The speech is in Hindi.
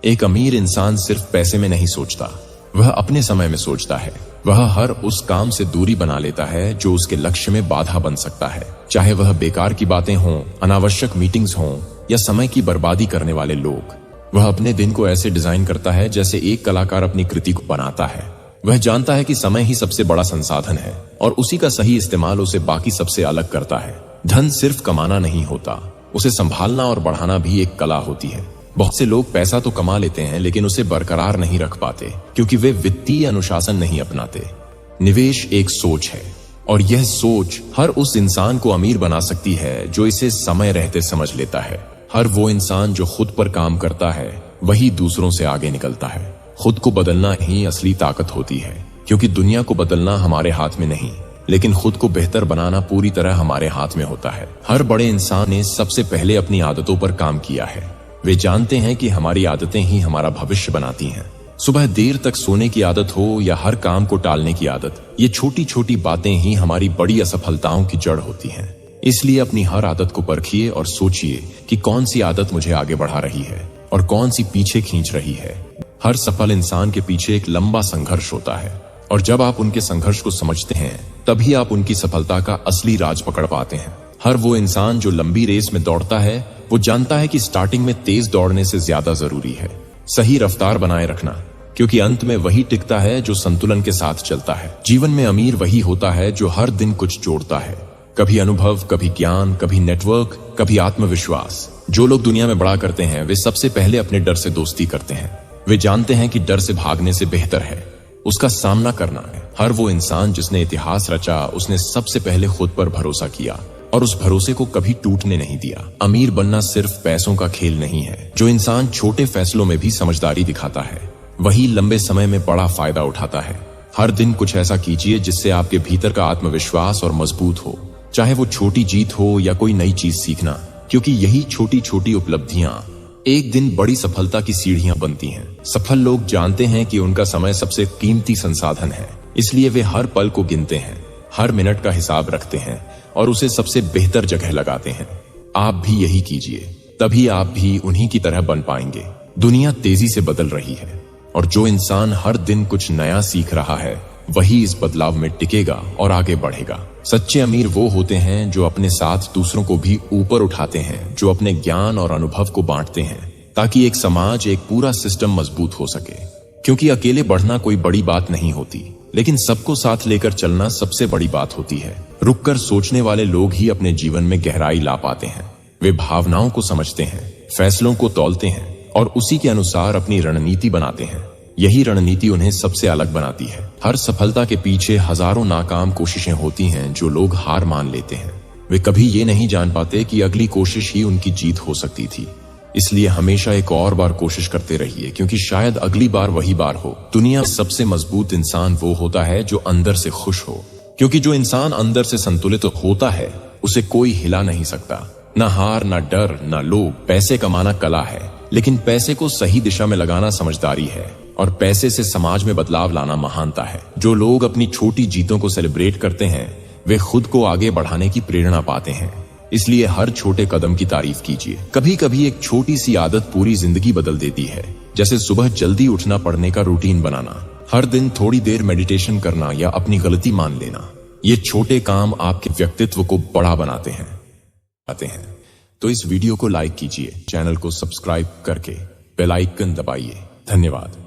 एक अमीर इंसान सिर्फ पैसे में नहीं सोचता, वह अपने समय में सोचता है। वह हर उस काम से दूरी बना लेता है जो उसके लक्ष्य में बाधा बन सकता है, चाहे वह बेकार की बातें हों, अनावश्यक मीटिंग्स हों या समय की बर्बादी करने वाले लोग। वह अपने दिन को ऐसे डिजाइन करता है जैसे एक कलाकार अपनी कृति को बनाता है। वह जानता है कि समय ही सबसे बड़ा संसाधन है और उसी का सही इस्तेमाल उसे बाकी सबसे अलग करता है। धन सिर्फ कमाना नहीं होता, उसे संभालना और बढ़ाना भी एक कला होती है। बहुत से लोग पैसा तो कमा लेते हैं लेकिन उसे बरकरार नहीं रख पाते क्योंकि वे वित्तीय अनुशासन नहीं अपनाते। निवेश एक सोच है और यह सोच हर उस इंसान को अमीर बना सकती है जो इसे समय रहते समझ लेता है। हर वो इंसान जो खुद पर काम करता है वही दूसरों से आगे निकलता है। खुद को बदलना ही असली ताकत होती है, क्योंकि दुनिया को बदलना हमारे हाथ में नहीं, लेकिन खुद को बेहतर बनाना पूरी तरह हमारे हाथ में होता है। हर बड़े इंसान ने सबसे पहले अपनी आदतों पर काम किया है। वे जानते हैं कि हमारी आदतें ही हमारा भविष्य बनाती हैं। सुबह देर तक सोने की आदत हो या हर काम को टालने की आदत, ये छोटी छोटी बातें ही हमारी बड़ी असफलताओं की जड़ होती हैं। इसलिए अपनी हर आदत को परखिए और सोचिए कि कौन सी आदत मुझे आगे बढ़ा रही है और कौन सी पीछे खींच रही है। हर सफल इंसान के पीछे एक लंबा संघर्ष होता है और जब आप उनके संघर्ष को समझते हैं तभी आप उनकी सफलता का असली राज पकड़ पाते हैं। हर वो इंसान जो लंबी रेस में दौड़ता है वो जानता है कि स्टार्टिंग में तेज दौड़ने से ज्यादा जरूरी है सही रफ्तार बनाए रखना, क्योंकि अंत में वही टिकता है जो संतुलन के साथ चलता है। जीवन में अमीर वही होता है जो हर दिन कुछ जोड़ता है, कभी अनुभव, कभी ज्ञान, कभी नेटवर्क, कभी आत्मविश्वास। जो लोग दुनिया में बड़ा करते हैं वे सबसे पहले अपने डर से दोस्ती करते हैं। वे जानते हैं कि डर से भागने से बेहतर है उसका सामना करना है। हर वो इंसान जिसने इतिहास रचा उसने सबसे पहले खुद पर भरोसा किया और उस भरोसे को कभी टूटने नहीं दिया। अमीर बनना सिर्फ पैसों का खेल नहीं है। जो इंसान छोटे फैसलों में भी समझदारी दिखाता है वही लंबे समय में बड़ा फायदा उठाता है। हर दिन कुछ ऐसा कीजिए जिससे आपके भीतर का आत्मविश्वास और मजबूत हो, चाहे वो छोटी जीत हो या कोई नई चीज सीखना, क्योंकि यही छोटी छोटी उपलब्धियां एक दिन बड़ी सफलता की सीढ़ियां बनती हैं। सफल लोग जानते हैं कि उनका समय सबसे कीमती संसाधन है, इसलिए वे हर पल को गिनते हैं, हर मिनट का हिसाब रखते हैं और उसे सबसे बेहतर जगह लगाते हैं। आप भी यही कीजिए, तभी आप भी उन्हीं की तरह बन पाएंगे। दुनिया तेजी से बदल रही है और जो इंसान हर दिन कुछ नया सीख रहा है वही इस बदलाव में टिकेगा और आगे बढ़ेगा। सच्चे अमीर वो होते हैं जो अपने साथ दूसरों को भी ऊपर उठाते हैं, जो अपने ज्ञान और अनुभव को बांटते हैं ताकि एक समाज, एक पूरा सिस्टम मजबूत हो सके। क्योंकि अकेले बढ़ना कोई बड़ी बात नहीं होती, लेकिन सबको साथ लेकर चलना सबसे बड़ी बात होती है। रुककर सोचने वाले लोग ही अपने जीवन में गहराई ला पाते हैं। वे भावनाओं को समझते हैं, फैसलों को तौलते हैं और उसी के अनुसार अपनी रणनीति बनाते हैं। यही रणनीति उन्हें सबसे अलग बनाती है। हर सफलता के पीछे हजारों नाकाम कोशिशें होती हैं जो लोग हार मान लेते हैं। वे कभी ये नहीं जान पाते कि अगली कोशिश ही उनकी जीत हो सकती थी। इसलिए हमेशा एक और बार कोशिश करते रहिए, क्योंकि शायद अगली बार वही बार हो। दुनिया में सबसे मजबूत इंसान वो होता है जो अंदर से खुश हो, क्योंकि जो इंसान अंदर से संतुलित होता है उसे कोई हिला नहीं सकता। ना हार, ना डर, ना लोभ। पैसे कमाना कला है, लेकिन पैसे को सही दिशा में लगाना समझदारी है और पैसे से समाज में बदलाव लाना महानता है। जो लोग अपनी छोटी जीतों को सेलिब्रेट करते हैं वे खुद को आगे बढ़ाने की प्रेरणा पाते हैं। इसलिए हर छोटे कदम की तारीफ कीजिए। कभी कभी एक छोटी सी आदत पूरी जिंदगी बदल देती है, जैसे सुबह जल्दी उठना, पढ़ने का रूटीन बनाना, हर दिन थोड़ी देर मेडिटेशन करना या अपनी गलती मान लेना। ये छोटे काम आपके व्यक्तित्व को बड़ा बनाते हैं। तो इस वीडियो को लाइक कीजिए, चैनल को सब्सक्राइब करके बेल आइकन दबाइए। धन्यवाद।